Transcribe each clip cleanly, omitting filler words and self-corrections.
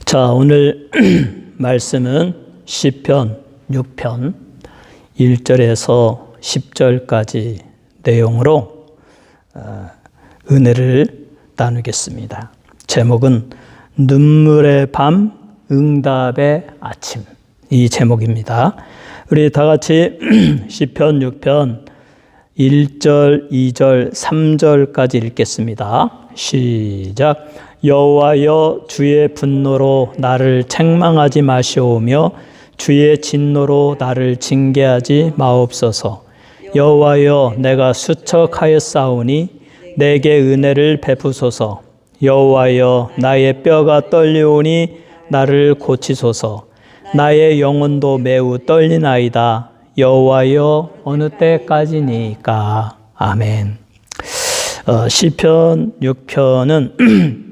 자, 오늘 말씀은 시편 6편 1절에서 10절까지 내용으로 은혜를 나누겠습니다. 제목은 눈물의 밤, 응답의 아침, 이 제목입니다. 우리 다 같이 시편 6편 1절, 2절, 3절까지 읽겠습니다. 시작. 여호와여, 주의 분노로 나를 책망하지 마시오며 주의 진노로 나를 징계하지 마옵소서. 여호와여, 내가 수척하였사오니 내게 은혜를 베푸소서. 여호와여, 나의 뼈가 떨리오니 나를 고치소서. 나의 영혼도 매우 떨리나이다. 여호와여, 어느 때까지니까. 아멘. 시편 6편은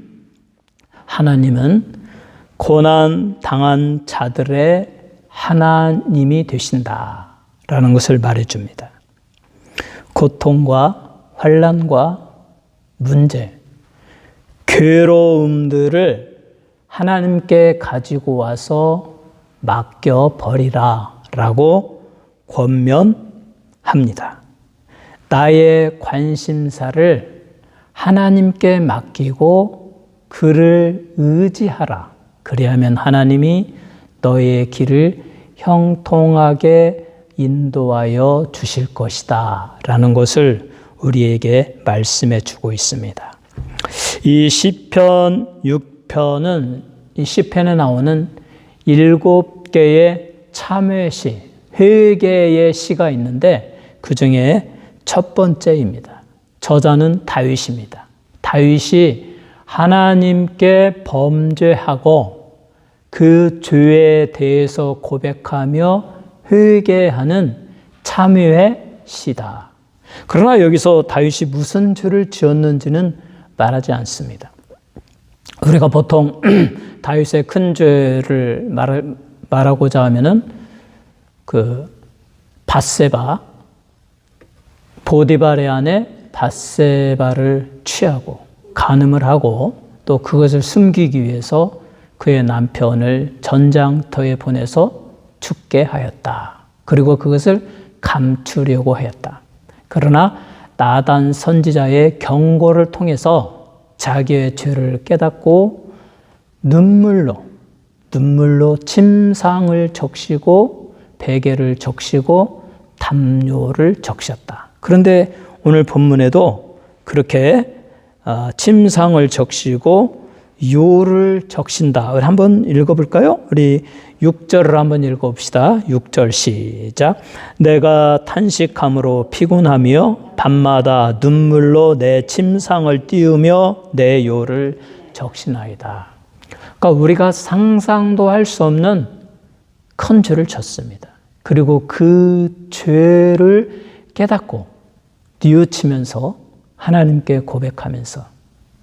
하나님은 고난 당한 자들의 하나님이 되신다라는 것을 말해줍니다. 고통과 환난과 문제, 괴로움들을 하나님께 가지고 와서 맡겨버리라 라고 권면합니다. 나의 관심사를 하나님께 맡기고 그를 의지하라. 그리하면 하나님이 너의 길을 형통하게 인도하여 주실 것이다 라는 것을 우리에게 말씀해 주고 있습니다. 이 시편 6편은 이 시편에 나오는 7개의 참회시, 회개의 시가 있는데 그 중에 첫 번째입니다. 저자는 다윗입니다. 다윗이 하나님께 범죄하고 그 죄에 대해서 고백하며 회개하는 참회의 시다. 그러나 여기서 다윗이 무슨 죄를 지었는지는 말하지 않습니다. 우리가 보통 다윗의 큰 죄를 말하고자 하면은 그 밧세바, 보디발의 아내 밧세바를 취하고 간음을 하고 또 그것을 숨기기 위해서 그의 남편을 전장터에 보내서 죽게 하였다. 그리고 그것을 감추려고 하였다. 그러나 나단 선지자의 경고를 통해서 자기의 죄를 깨닫고 눈물로 침상을 적시고 베개를 적시고 담요를 적셨다. 그런데 오늘 본문에도 그렇게 침상을 적시고 요를 적신다. 한번 읽어볼까요? 우리 6절을 한번 읽어봅시다. 6절 시작. 내가 탄식함으로 피곤하며 밤마다 눈물로 내 침상을 띄우며 내 요를 적시나이다. 그러니까 우리가 상상도 할 수 없는 큰 죄를 졌습니다. 그리고 그 죄를 깨닫고 뉘우치면서 하나님께 고백하면서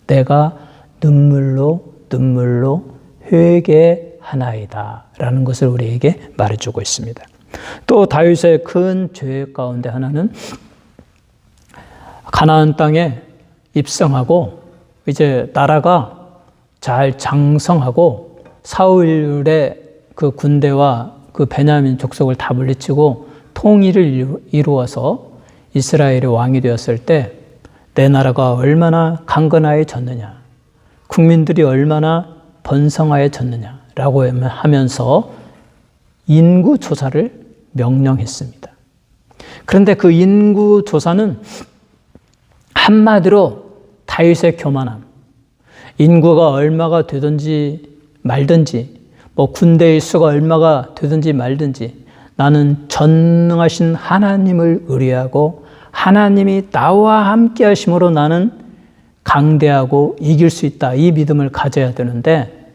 내가 눈물로 회개하나이다 라는 것을 우리에게 말해주고 있습니다. 또 다윗의 큰 죄 가운데 하나는 가나안 땅에 입성하고 이제 나라가 잘 장성하고 사울의 그 군대와 그 베냐민 족속을 다 물리치고 통일을 이루어서 이스라엘의 왕이 되었을 때 내 나라가 얼마나 강건하여졌느냐, 국민들이 얼마나 번성하여졌느냐라고 하면서 인구조사를 명령했습니다. 그런데 그 인구조사는 한마디로 다윗의 교만함, 인구가 얼마가 되든지 말든지 군대의 수가 얼마가 되든지 말든지 나는 전능하신 하나님을 의뢰하고 하나님이 나와 함께 하심으로 나는 강대하고 이길 수 있다. 이 믿음을 가져야 되는데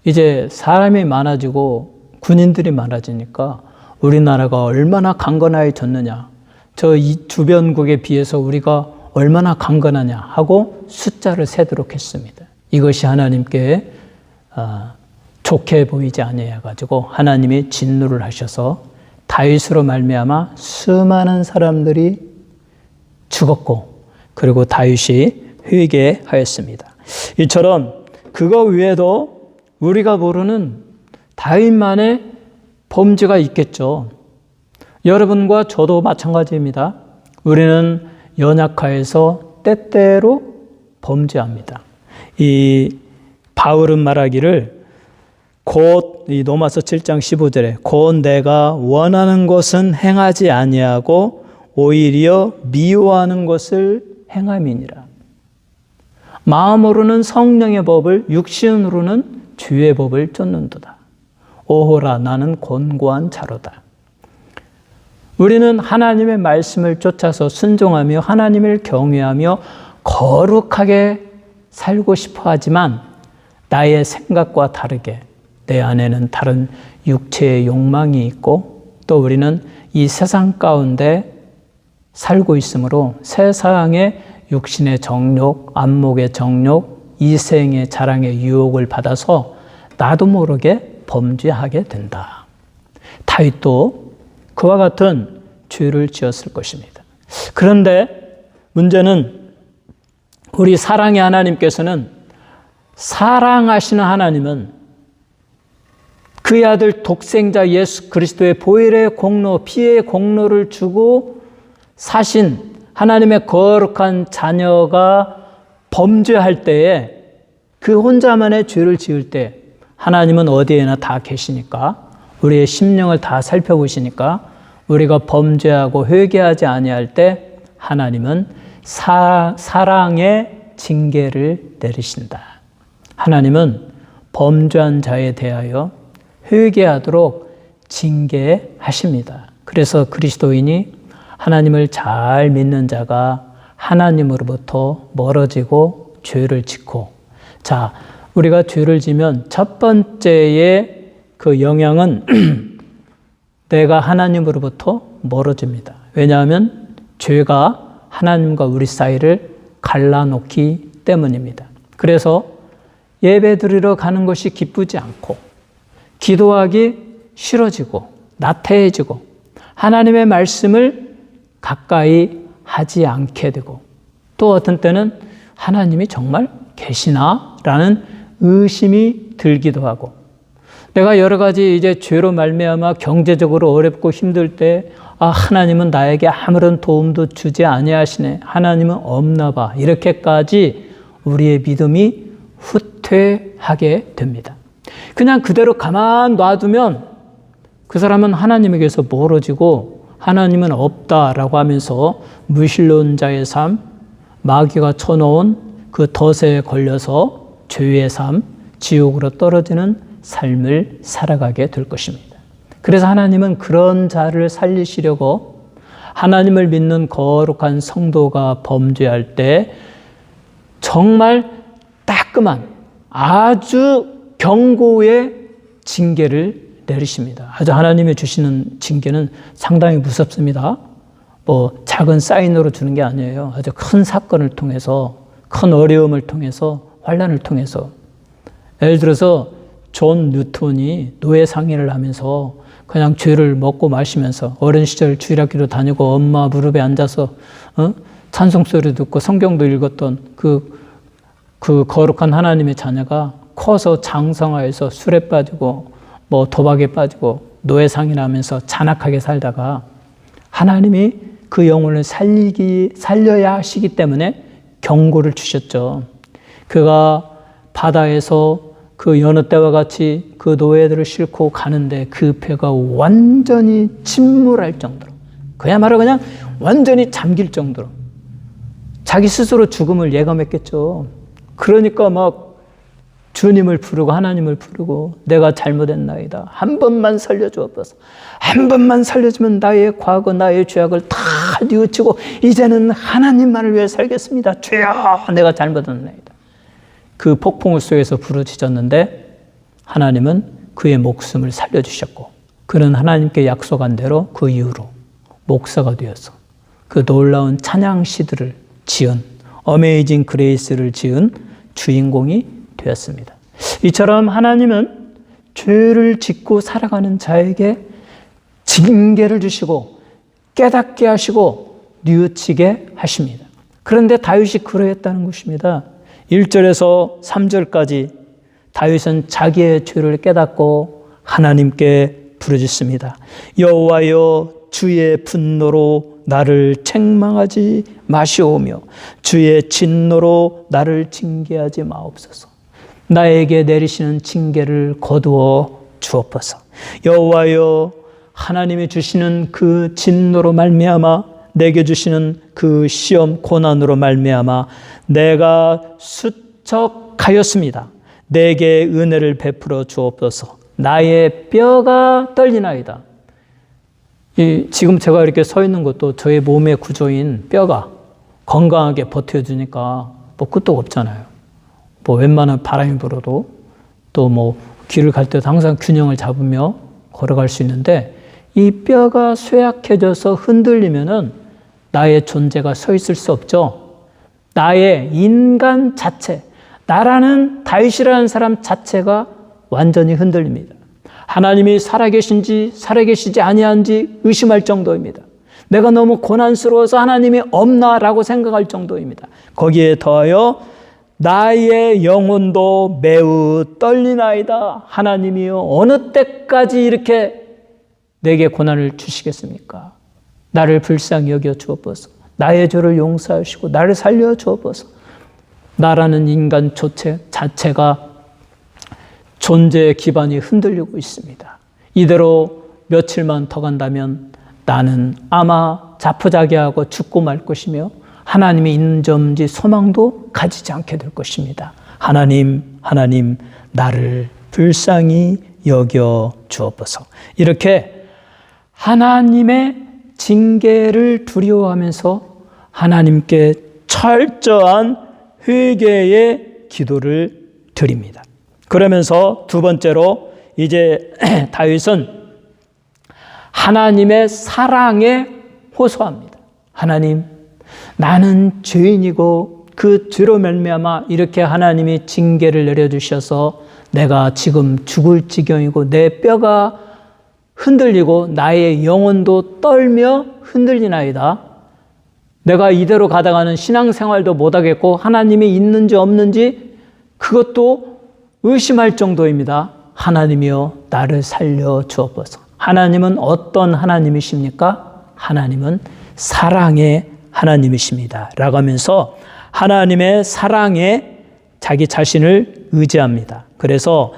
이제 사람이 많아지고 군인들이 많아지니까 우리나라가 얼마나 강건해졌느냐, 저 이 주변국에 비해서 우리가 얼마나 강건하냐 하고 숫자를 세도록 했습니다. 이것이 하나님께 좋게 보이지 아니해가지고 하나님이 진노를 하셔서 다윗으로 말미암아 수많은 사람들이 죽었고 그리고 다윗이 회개하였습니다. 이처럼 그거 외에도 우리가 모르는 다윗만의 범죄가 있겠죠. 여러분과 저도 마찬가지입니다. 우리는 연약하여서 때때로 범죄합니다. 이 바울은 말하기를 곧 이 로마서 7장 15절에 곧 내가 원하는 것은 행하지 아니하고 오히려 미워하는 것을 행함이니라. 마음으로는 성령의 법을 육신으로는 죄의 법을 쫓는도다. 오호라 나는 곤고한 자로다. 우리는 하나님의 말씀을 쫓아서 순종하며 하나님을 경외하며 거룩하게 살고 싶어 하지만 나의 생각과 다르게 내 안에는 다른 육체의 욕망이 있고 또 우리는 이 세상 가운데 살고 있으므로 세상의 육신의 정욕, 안목의 정욕, 이생의 자랑의 유혹을 받아서 나도 모르게 범죄하게 된다. 다윗도 그와 같은 죄를 지었을 것입니다. 그런데 문제는 우리 사랑의 하나님께서는 사랑하시는 하나님은 그의 아들 독생자 예수 그리스도의 보혈의 공로, 피의 공로를 주고 사신 하나님의 거룩한 자녀가 범죄할 때에 그 혼자만의 죄를 지을 때 하나님은 어디에나 다 계시니까 우리의 심령을 다 살펴보시니까 우리가 범죄하고 회개하지 아니할 때 하나님은 사랑의 징계를 내리신다. 하나님은 범죄한 자에 대하여 회개하도록 징계하십니다. 그래서 그리스도인이 하나님을 잘 믿는 자가 하나님으로부터 멀어지고 죄를 짓고, 자, 우리가 죄를 지면 첫 번째의 그 영향은 내가 하나님으로부터 멀어집니다. 왜냐하면 죄가 하나님과 우리 사이를 갈라놓기 때문입니다. 그래서 예배 드리러 가는 것이 기쁘지 않고 기도하기 싫어지고 나태해지고 하나님의 말씀을 가까이 하지 않게 되고 또 어떤 때는 하나님이 정말 계시나? 라는 의심이 들기도 하고 내가 여러 가지 이제 죄로 말미암아 경제적으로 어렵고 힘들 때 하나님은 나에게 아무런 도움도 주지 아니하시네. 하나님은 없나 봐. 이렇게까지 우리의 믿음이 후퇴하게 됩니다. 그냥 그대로 가만 놔두면 그 사람은 하나님에게서 멀어지고 하나님은 없다라고 하면서 무신론자의 삶, 마귀가 쳐놓은 그 덫에 걸려서 죄의 삶, 지옥으로 떨어지는 삶을 살아가게 될 것입니다. 그래서 하나님은 그런 자를 살리시려고 하나님을 믿는 거룩한 성도가 범죄할 때 정말 따끔한 아주 경고의 징계를 내리십니다. 아주 하나님이 주시는 징계는 상당히 무섭습니다. 뭐 작은 사인으로 주는 게 아니에요. 아주 큰 사건을 통해서, 큰 어려움을 통해서, 환난을 통해서. 예를 들어서 존 뉴턴이 노예 상의를 하면서 그냥 죄를 먹고 마시면서 어린 시절 주일학교도 다니고 엄마 무릎에 앉아서 찬송 소리 듣고 성경도 읽었던 그 거룩한 하나님의 자녀가 커서 장성하여서 술에 빠지고 뭐 도박에 빠지고 노예 상의를 하면서 잔악하게 살다가 하나님이 그 영혼을 살려야 하시기 때문에 경고를 주셨죠. 그가 바다에서 그 여느 때와 같이 그 노예들을 싣고 가는데 그 배가 완전히 침몰할 정도로 그야말로 그냥 완전히 잠길 정도로 자기 스스로 죽음을 예감했겠죠. 그러니까 막 주님을 부르고 하나님을 부르고 내가 잘못했나이다. 한 번만 살려주옵소서. 한 번만 살려주면 나의 과거 나의 죄악을 다 뉘우치고 이제는 하나님만을 위해 살겠습니다. 주여 내가 잘못했나이다. 그 폭풍우 속에서 부르짖었는데 하나님은 그의 목숨을 살려주셨고 그는 하나님께 약속한 대로 그 이후로 목사가 되어서 그 놀라운 찬양 시들을 지은 어메이징 그레이스를 지은 주인공이 되었습니다. 이처럼 하나님은 죄를 짓고 살아가는 자에게 징계를 주시고 깨닫게 하시고 뉘우치게 하십니다. 그런데 다윗이 그러했다는 것입니다. 1절에서 3절까지 다윗은 자기의 죄를 깨닫고 하나님께 부르짖습니다. 여호와여, 주의 분노로 나를 책망하지 마시오며 주의 진노로 나를 징계하지 마옵소서. 나에게 내리시는 징계를 거두어 주옵소서. 여호와여, 하나님이 주시는 그 진노로 말미암아 내게 주시는 그 시험 고난으로 말미암아 내가 수척하였습니다. 내게 은혜를 베풀어 주옵소서. 나의 뼈가 떨리나이다. 지금 제가 이렇게 서 있는 것도 저의 몸의 구조인 뼈가 건강하게 버텨주니까 뭐 끝도 없잖아요. 뭐 웬만한 바람이 불어도 또 뭐 길을 갈 때도 항상 균형을 잡으며 걸어갈 수 있는데 이 뼈가 쇠약해져서 흔들리면은 나의 존재가 서 있을 수 없죠. 나의 인간 자체, 나라는 다윗이라는 사람 자체가 완전히 흔들립니다. 하나님이 살아계신지 살아계시지 아니한지 의심할 정도입니다. 내가 너무 고난스러워서 하나님이 없나라고 생각할 정도입니다. 거기에 더하여 나의 영혼도 매우 떨리나이다. 하나님이여, 어느 때까지 이렇게 내게 고난을 주시겠습니까? 나를 불쌍히 여겨 주옵소서. 나의 죄를 용서하시고 나를 살려 주옵소서. 나라는 인간 자체가 존재의 기반이 흔들리고 있습니다. 이대로 며칠만 더 간다면 나는 아마 자포자기하고 죽고 말 것이며 하나님이 있는 점인지 소망도 가지지 않게 될 것입니다. 하나님, 나를 불쌍히 여겨 주옵소서. 이렇게 하나님의 징계를 두려워하면서 하나님께 철저한 회개의 기도를 드립니다. 그러면서 두 번째로 이제 다윗은 하나님의 사랑에 호소합니다. 하나님, 나는 죄인이고 그 죄로 말미암아 이렇게 하나님이 징계를 내려주셔서 내가 지금 죽을 지경이고 내 뼈가 흔들리고 나의 영혼도 떨며 흔들리나이다. 내가 이대로 가다가는 신앙생활도 못하겠고 하나님이 있는지 없는지 그것도 의심할 정도입니다. 하나님이여, 나를 살려 주옵소서. 하나님은 어떤 하나님이십니까? 하나님은 사랑의 하나님이십니다. 라고 하면서 하나님의 사랑에 자기 자신을 의지합니다. 그래서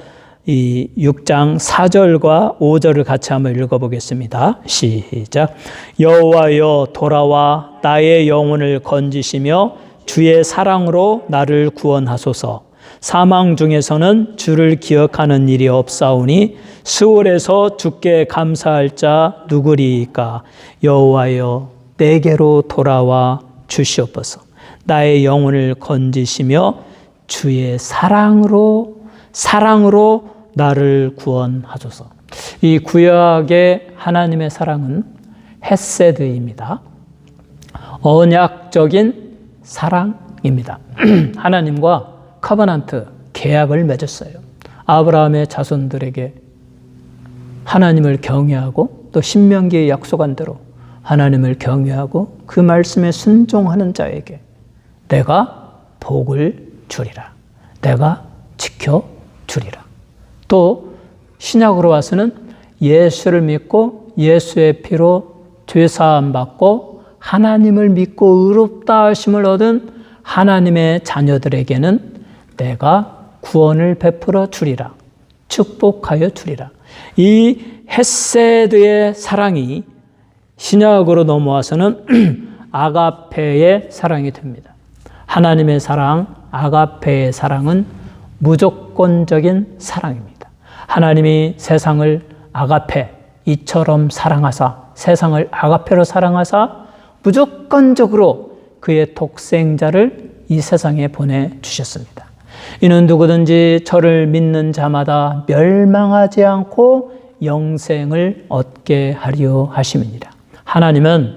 이 6장 4절과 5절을 같이 한번 읽어보겠습니다. 시작. 여호와여, 돌아와 나의 영혼을 건지시며 주의 사랑으로 나를 구원하소서. 사망 중에서는 주를 기억하는 일이 없사오니 수월에서 주께 감사할 자 누구리이까. 여호와여, 내게로 돌아와 주시옵소서. 나의 영혼을 건지시며 주의 사랑으로 나를 구원하소서. 이 구약의 하나님의 사랑은 헤세드입니다. 언약적인 사랑입니다. 하나님과 커버넌트, 계약을 맺었어요. 아브라함의 자손들에게 하나님을 경외하고 또 신명기에 약속한 대로 하나님을 경외하고 그 말씀에 순종하는 자에게 내가 복을 주리라. 내가 지켜주리라. 또 신약으로 와서는 예수를 믿고 예수의 피로 죄사함 받고 하나님을 믿고 의롭다 하심을 얻은 하나님의 자녀들에게는 내가 구원을 베풀어 주리라. 축복하여 주리라. 이 헤세드의 사랑이 신약으로 넘어와서는 아가페의 사랑이 됩니다. 하나님의 사랑, 아가페의 사랑은 무조건적인 사랑입니다. 하나님이 세상을 아가페, 이처럼 사랑하사, 세상을 아가페로 사랑하사 무조건적으로 그의 독생자를 이 세상에 보내주셨습니다. 이는 누구든지 저를 믿는 자마다 멸망하지 않고 영생을 얻게 하려 하심이니라. 하나님은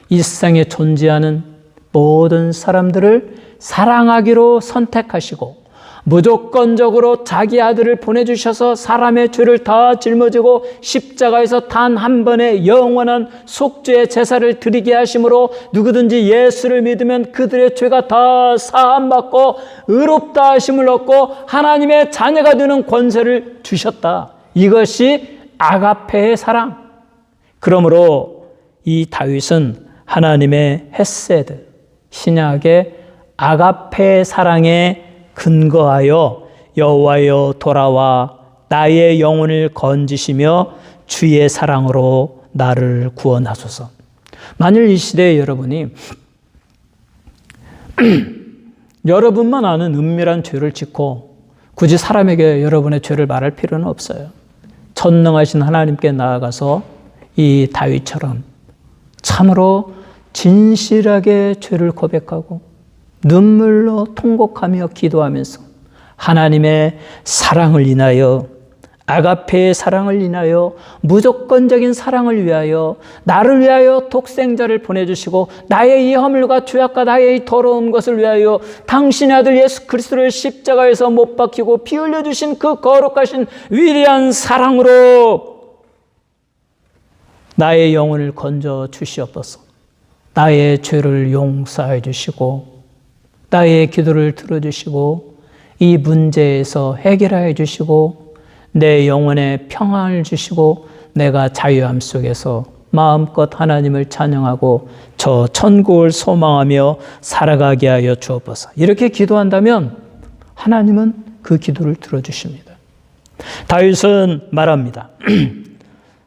이 세상에 존재하는 모든 사람들을 사랑하기로 선택하시고 무조건적으로 자기 아들을 보내주셔서 사람의 죄를 다 짊어지고 십자가에서 단 한 번의 영원한 속죄의 제사를 드리게 하심으로 누구든지 예수를 믿으면 그들의 죄가 다 사함받고 의롭다 하심을 얻고 하나님의 자녀가 되는 권세를 주셨다. 이것이 아가페의 사랑. 그러므로 이 다윗은 하나님의 헤세드, 신약의 아가페의 사랑에 근거하여 여호와여 돌아와 나의 영혼을 건지시며 주의 사랑으로 나를 구원하소서. 만일 이 시대에 여러분이 여러분만 아는 은밀한 죄를 짓고 굳이 사람에게 여러분의 죄를 말할 필요는 없어요. 전능하신 하나님께 나아가서 이 다윗처럼 참으로 진실하게 죄를 고백하고 눈물로 통곡하며 기도하면서 하나님의 사랑을 인하여, 아가페의 사랑을 인하여, 무조건적인 사랑을 위하여, 나를 위하여 독생자를 보내주시고 나의 이 허물과 죄악과 나의 이 더러운 것을 위하여 당신의 아들 예수 그리스도를 십자가에서 못 박히고 피 흘려주신 그 거룩하신 위대한 사랑으로 나의 영혼을 건져 주시옵소서. 나의 죄를 용서해 주시고 나의 기도를 들어주시고 이 문제에서 해결해 주시고 내 영혼에 평안을 주시고 내가 자유함 속에서 마음껏 하나님을 찬양하고 저 천국을 소망하며 살아가게 하여 주옵소서. 이렇게 기도한다면 하나님은 그 기도를 들어주십니다. 다윗은 말합니다.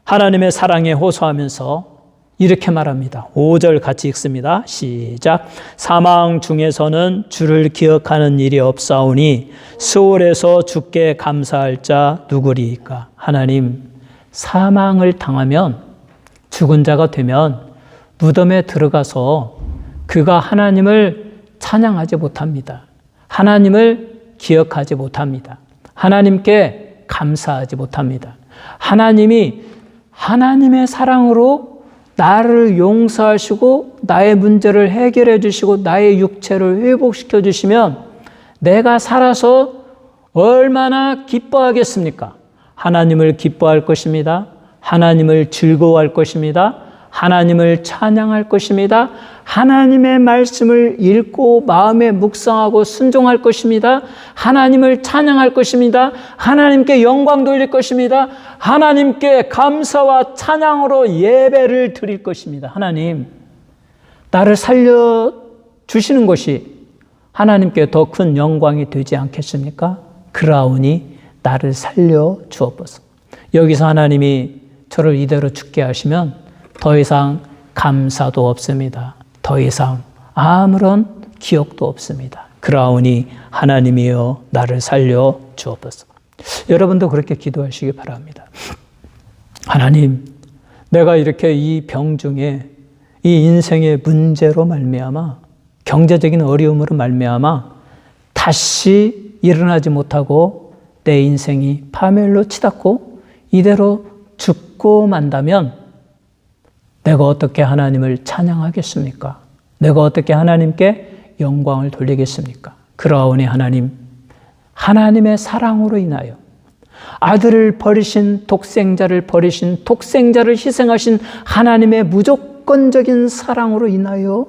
하나님의 사랑에 호소하면서 이렇게 말합니다. 5절 같이 읽습니다. 시작. 사망 중에서는 주를 기억하는 일이 없사오니 수월에서 주께 감사할 자 누구리이까. 하나님, 사망을 당하면, 죽은 자가 되면 무덤에 들어가서 그가 하나님을 찬양하지 못합니다. 하나님을 기억하지 못합니다. 하나님께 감사하지 못합니다. 하나님이 하나님의 사랑으로 나를 용서하시고 나의 문제를 해결해 주시고 나의 육체를 회복시켜 주시면 내가 살아서 얼마나 기뻐하겠습니까? 하나님을 기뻐할 것입니다. 하나님을 즐거워할 것입니다. 하나님을 찬양할 것입니다. 하나님의 말씀을 읽고 마음에 묵상하고 순종할 것입니다. 하나님을 찬양할 것입니다. 하나님께 영광 돌릴 것입니다. 하나님께 감사와 찬양으로 예배를 드릴 것입니다. 하나님, 나를 살려주시는 것이 하나님께 더 큰 영광이 되지 않겠습니까? 그러하오니 나를 살려 주옵소서. 여기서 하나님이 저를 이대로 죽게 하시면 더 이상 감사도 없습니다. 더 이상 아무런 기억도 없습니다. 그러하오니 하나님이여 나를 살려 주옵소서. 여러분도 그렇게 기도하시기 바랍니다. 하나님, 내가 이렇게 이 병 중에 이 인생의 문제로 말미암아 경제적인 어려움으로 말미암아 다시 일어나지 못하고 내 인생이 파멸로 치닫고 이대로 죽고 만다면 내가 어떻게 하나님을 찬양하겠습니까? 내가 어떻게 하나님께 영광을 돌리겠습니까? 그러하오니 하나님, 하나님의 사랑으로 인하여 아들을 버리신 독생자를 희생하신 하나님의 무조건적인 사랑으로 인하여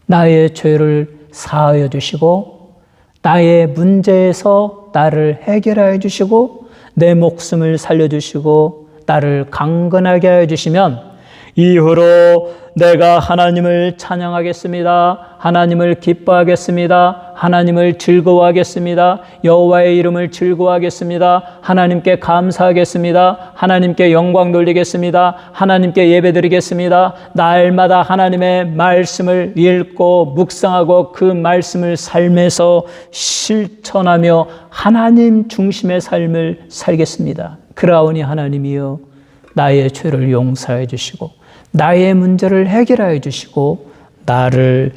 나의 죄를 사하여 주시고 나의 문제에서 나를 해결하여 주시고 내 목숨을 살려주시고 나를 강건하게 하여 주시면 이후로 내가 하나님을 찬양하겠습니다. 하나님을 기뻐하겠습니다. 하나님을 즐거워하겠습니다. 여호와의 이름을 즐거워하겠습니다. 하나님께 감사하겠습니다. 하나님께 영광 돌리겠습니다. 하나님께 예배드리겠습니다. 날마다 하나님의 말씀을 읽고 묵상하고 그 말씀을 삶에서 실천하며 하나님 중심의 삶을 살겠습니다. 그러하오니 하나님이여 나의 죄를 용서해 주시고 나의 문제를 해결하여 주시고 나를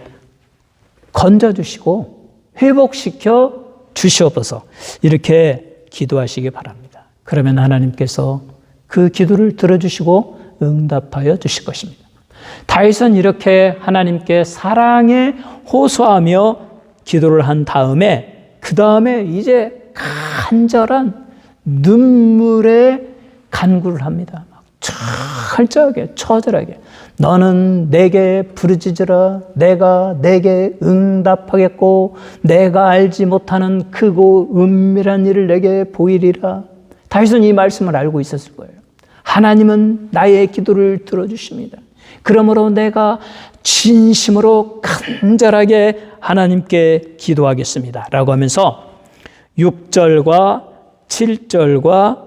건져주시고 회복시켜 주시옵소서. 이렇게 기도하시기 바랍니다. 그러면 하나님께서 그 기도를 들어주시고 응답하여 주실 것입니다. 다윗은 이렇게 하나님께 사랑에 호소하며 기도를 한 다음에 그 그 다음에 이제 간절한 눈물의 간구를 합니다. 철저하게, 처절하게. 너는 내게 부르짖으라. 내가 내게 응답하겠고 내가 알지 못하는 크고 은밀한 일을 내게 보이리라. 다윗은 이 말씀을 알고 있었을 거예요. 하나님은 나의 기도를 들어주십니다. 그러므로 내가 진심으로 간절하게 하나님께 기도하겠습니다. 라고 하면서 6절과 7절과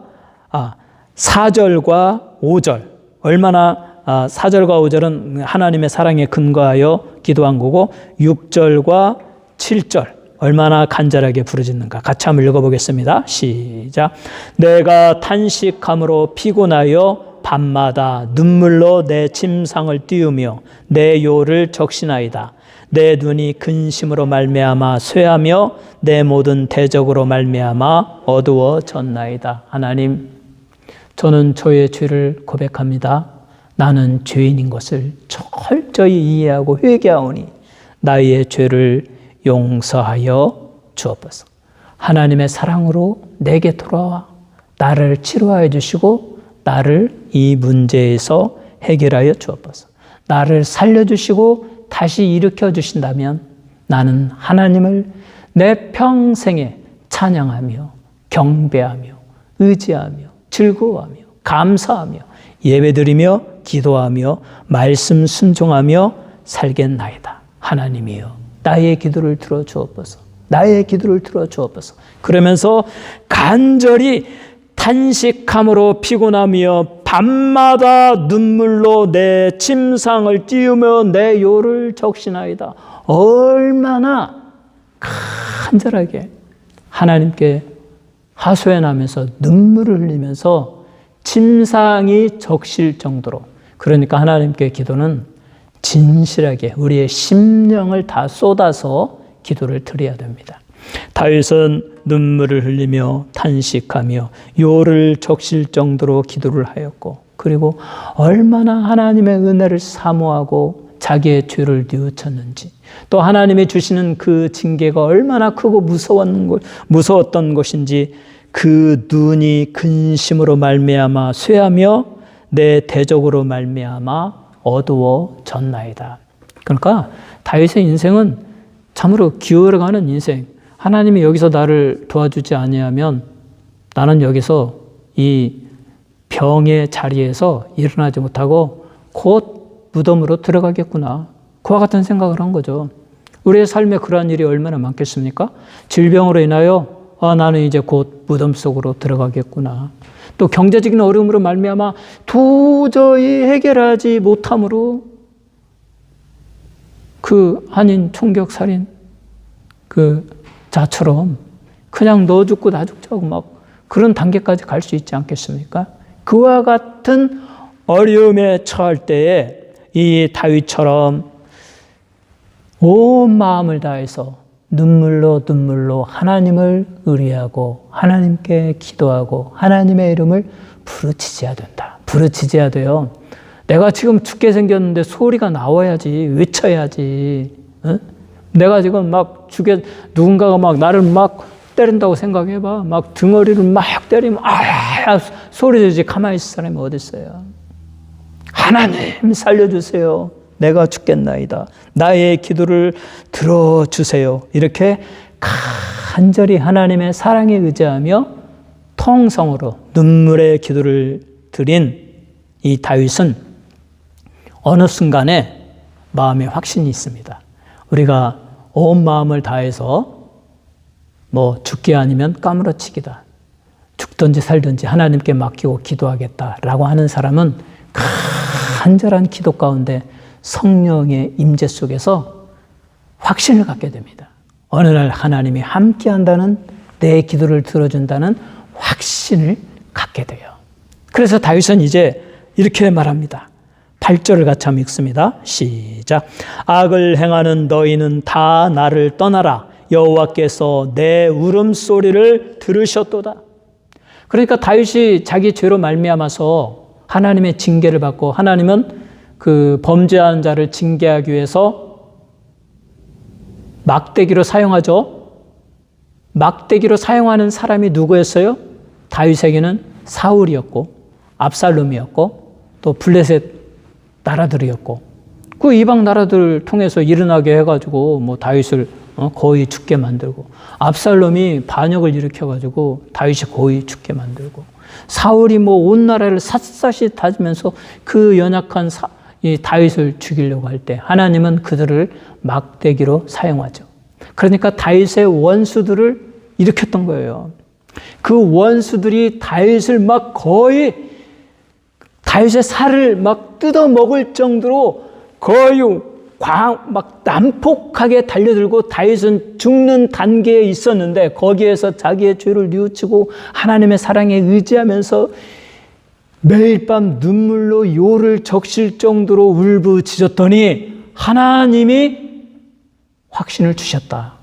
4절과 5절 얼마나 4절과 5절은 하나님의 사랑에 근거하여 기도한 거고 6절과 7절 얼마나 간절하게 부르짖는가 같이 한번 읽어보겠습니다. 시작. 내가 탄식함으로 피곤하여 밤마다 눈물로 내 침상을 띄우며 내 요를 적시나이다. 내 눈이 근심으로 말미암아 쇠하며 내 모든 대적으로 말미암아 어두워졌나이다. 하나님, 저는 저의 죄를 고백합니다. 나는 죄인인 것을 철저히 이해하고 회개하오니 나의 죄를 용서하여 주옵소서. 하나님의 사랑으로 내게 돌아와 나를 치료하여 주시고 나를 이 문제에서 해결하여 주옵소서. 나를 살려주시고 다시 일으켜 주신다면 나는 하나님을 내 평생에 찬양하며 경배하며 의지하며 즐거워하며 감사하며 예배드리며 기도하며 말씀 순종하며 살겠나이다. 하나님이여 나의 기도를 들어주옵소서. 나의 기도를 들어주옵소서. 그러면서 간절히 탄식함으로 피곤하며 밤마다 눈물로 내 침상을 띄우며 내 요를 적시나이다. 얼마나 간절하게 하나님께 하소연하면서 눈물을 흘리면서 침상이 적실 정도로, 그러니까 하나님께 기도는 진실하게 우리의 심령을 다 쏟아서 기도를 드려야 됩니다. 다윗은 눈물을 흘리며 탄식하며 요를 적실 정도로 기도를 하였고, 그리고 얼마나 하나님의 은혜를 사모하고 자기의 죄를 뉘우쳤는지, 또 하나님이 주시는 그 징계가 얼마나 크고 무서웠던 것인지, 그 눈이 근심으로 말미암아 쇠하며 내 대적으로 말미암아 어두워졌나이다. 그러니까 다윗의 인생은 참으로 기울어가는 인생. 하나님이 여기서 나를 도와주지 아니하면 나는 여기서 이 병의 자리에서 일어나지 못하고 곧 무덤으로 들어가겠구나. 그와 같은 생각을 한 거죠. 우리의 삶에 그러한 일이 얼마나 많겠습니까? 질병으로 인하여 나는 이제 곧 무덤 속으로 들어가겠구나. 또 경제적인 어려움으로 말미암아 도저히 해결하지 못함으로 그 한인 총격 살인 그 자처럼 그냥 너 죽고 나 죽자고 막 그런 단계까지 갈 수 있지 않겠습니까? 그와 같은 어려움에 처할 때에 이 다윗처럼 온 마음을 다해서 눈물로 하나님을 의뢰하고 하나님께 기도하고 하나님의 이름을 부르짖어야 된다. 부르짖어야 돼요. 내가 지금 죽게 생겼는데 소리가 나와야지, 외쳐야지. 어? 내가 지금 막 누군가가 막 나를 막 때린다고 생각해봐. 막 등어리를 막 때리면 소리 지르지. 가만히 있을 사람이 어디 있어요? 하나님 살려주세요. 내가 죽겠나이다. 나의 기도를 들어주세요. 이렇게 간절히 하나님의 사랑에 의지하며 통성으로 눈물의 기도를 드린 이 다윗은 어느 순간에 마음에 확신이 있습니다. 우리가 온 마음을 다해서 죽기 아니면 까무러치기다. 죽든지 살든지 하나님께 맡기고 기도하겠다라고 하는 사람은 간절한 기도 가운데 성령의 임재 속에서 확신을 갖게 됩니다. 어느 날 하나님이 함께한다는, 내 기도를 들어준다는 확신을 갖게 돼요. 그래서 다윗은 이제 이렇게 말합니다. 8절을 같이 한번 읽습니다. 시작. 악을 행하는 너희는 다 나를 떠나라. 여호와께서 내 울음소리를 들으셨도다. 그러니까 다윗이 자기 죄로 말미암아서 하나님의 징계를 받고, 하나님은 그 범죄하는 자를 징계하기 위해서 막대기로 사용하죠. 막대기로 사용하는 사람이 누구였어요? 다윗에게는 사울이었고 압살롬이었고 또 블레셋 나라들이었고 그 이방 나라들을 통해서 일어나게 해가지고 뭐 다윗을 거의 죽게 만들고 압살롬이 반역을 일으켜가지고 다윗이 거의 죽게 만들고 사울이 뭐 온 나라를 샅샅이 다지면서 그 연약한 이 다윗을 죽이려고 할 때 하나님은 그들을 막대기로 사용하죠. 그러니까 다윗의 원수들을 일으켰던 거예요. 그 원수들이 다윗을 막 거의 다윗의 살을 막 뜯어 먹을 정도로 거의 막 난폭하게 달려들고 다윗은 죽는 단계에 있었는데 거기에서 자기의 죄를 뉘우치고 하나님의 사랑에 의지하면서 매일 밤 눈물로 요를 적실 정도로 울부짖었더니 하나님이 확신을 주셨다.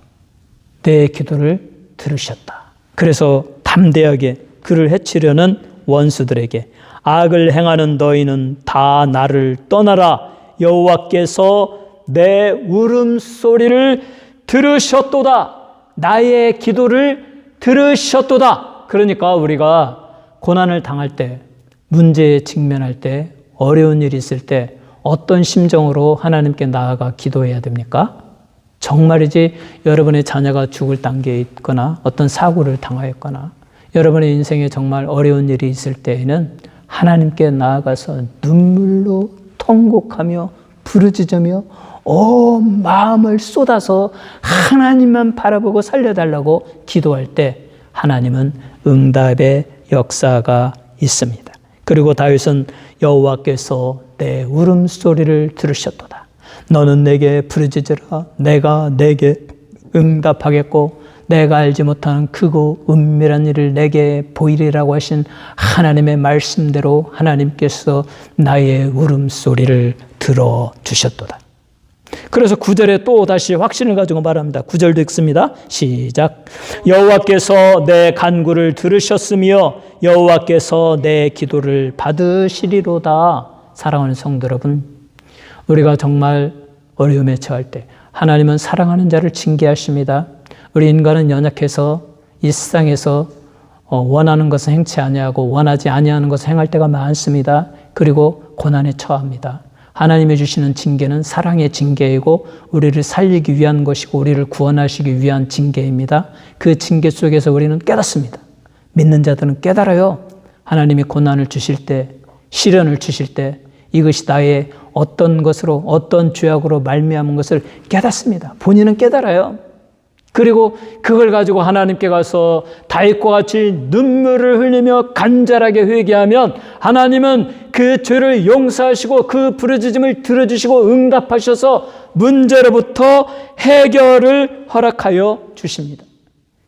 내 기도를 들으셨다. 그래서 담대하게 그를 해치려는 원수들에게 악을 행하는 너희는 다 나를 떠나라. 여호와께서 내 울음소리를 들으셨도다. 나의 기도를 들으셨도다. 그러니까 우리가 고난을 당할 때, 문제에 직면할 때, 어려운 일이 있을 때 어떤 심정으로 하나님께 나아가 기도해야 됩니까? 정말이지 여러분의 자녀가 죽을 단계에 있거나 어떤 사고를 당하였거나 여러분의 인생에 정말 어려운 일이 있을 때에는 하나님께 나아가서 눈물로 통곡하며 부르짖으며 온 마음을 쏟아서 하나님만 바라보고 살려달라고 기도할 때 하나님은 응답의 역사가 있습니다. 그리고 다윗은 여호와께서 내 울음소리를 들으셨도다. 너는 내게 부르짖으라. 내가 내게 응답하겠고 내가 알지 못하는 크고 은밀한 일을 내게 보이리라고 하신 하나님의 말씀대로 하나님께서 나의 울음소리를 들어주셨도다. 그래서 9절에 또 다시 확신을 가지고 말합니다. 9절도 읽습니다. 시작. 여호와께서 내 간구를 들으셨으며 여호와께서 내 기도를 받으시리로다. 사랑하는 성도 여러분, 우리가 정말 어려움에 처할 때 하나님은 사랑하는 자를 징계하십니다. 우리 인간은 연약해서 이 세상에서 원하는 것을 행치 아니하고 원하지 아니하는 것을 행할 때가 많습니다. 그리고 고난에 처합니다. 하나님이 주시는 징계는 사랑의 징계이고 우리를 살리기 위한 것이고 우리를 구원하시기 위한 징계입니다. 그 징계 속에서 우리는 깨닫습니다. 믿는 자들은 깨달아요. 하나님이 고난을 주실 때, 시련을 주실 때 이것이 나의 어떤 것으로 어떤 죄악으로 말미암은 것을 깨닫습니다. 본인은 깨달아요. 그리고 그걸 가지고 하나님께 가서 다윗과 같이 눈물을 흘리며 간절하게 회개하면 하나님은 그 죄를 용서하시고 그 부르짖음을 들어주시고 응답하셔서 문제로부터 해결을 허락하여 주십니다.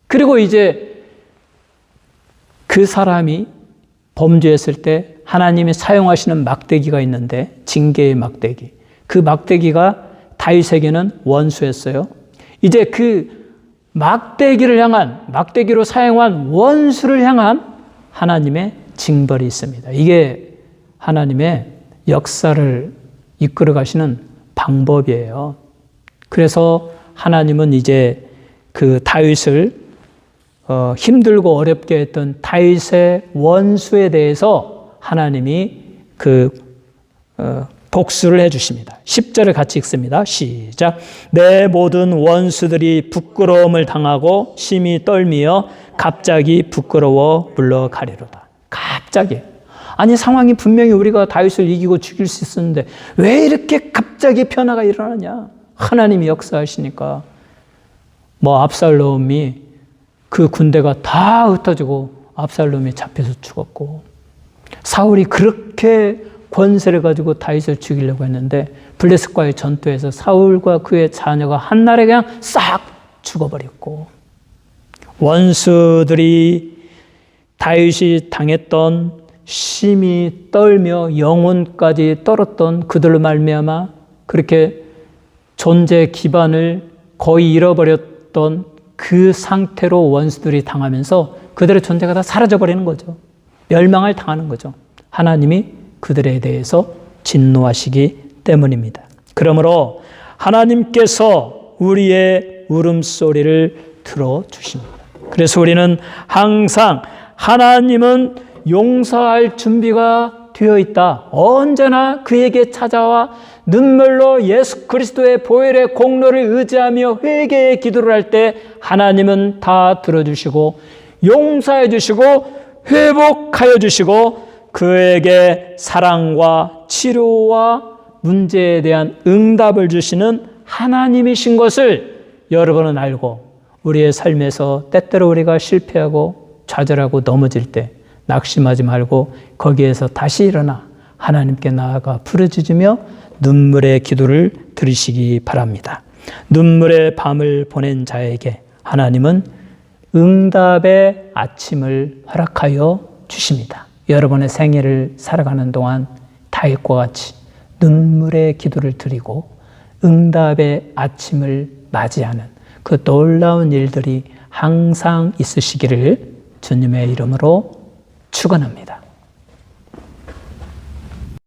그리고 이제 그 사람이 범죄했을 때 하나님이 사용하시는 막대기가 있는데 징계의 막대기. 그 막대기가 다윗에게는 원수였어요. 이제 그 막대기로 사용한 원수를 향한 하나님의 징벌이 있습니다. 이게 하나님의 역사를 이끌어 가시는 방법이에요. 그래서 하나님은 이제 그 다윗을 힘들고 어렵게 했던 다윗의 원수에 대해서 하나님이 복수를 해주십니다. 10절을 같이 읽습니다. 시작. 내 모든 원수들이 부끄러움을 당하고 심히 떨미어 갑자기 부끄러워 물러가리로다. 갑자기. 아니 상황이 분명히 우리가 다윗을 이기고 죽일 수 있었는데 왜 이렇게 갑자기 변화가 일어나냐. 하나님이 역사하시니까 뭐 압살롬이 그 군대가 다 흩어지고 압살롬이 잡혀서 죽었고 사울이 그렇게 권세를 가지고 다윗을 죽이려고 했는데 블레셋과의 전투에서 사울과 그의 자녀가 한날에 그냥 싹 죽어버렸고 원수들이 다윗이 당했던 심히 떨며 영혼까지 떨었던 그들로 말미암아 그렇게 존재 기반을 거의 잃어버렸던 그 상태로 원수들이 당하면서 그들의 존재가 다 사라져버리는 거죠. 멸망을 당하는 거죠. 하나님이 그들에 대해서 진노하시기 때문입니다. 그러므로 하나님께서 우리의 울음소리를 들어주십니다. 그래서 우리는 항상 하나님은 용서할 준비가 되어 있다. 언제나 그에게 찾아와 눈물로 예수 그리스도의 보혈의 공로를 의지하며 회개의 기도를 할 때 하나님은 다 들어주시고 용서해 주시고 회복하여 주시고 그에게 사랑과 치료와 문제에 대한 응답을 주시는 하나님이신 것을 여러분은 알고 우리의 삶에서 때때로 우리가 실패하고 좌절하고 넘어질 때 낙심하지 말고 거기에서 다시 일어나 하나님께 나아가 부르짖으며 눈물의 기도를 들으시기 바랍니다. 눈물의 밤을 보낸 자에게 하나님은 응답의 아침을 허락하여 주십니다. 여러분의 생애를 살아가는 동안 다윗과 같이 눈물의 기도를 드리고 응답의 아침을 맞이하는 그 놀라운 일들이 항상 있으시기를 주님의 이름으로 축원합니다.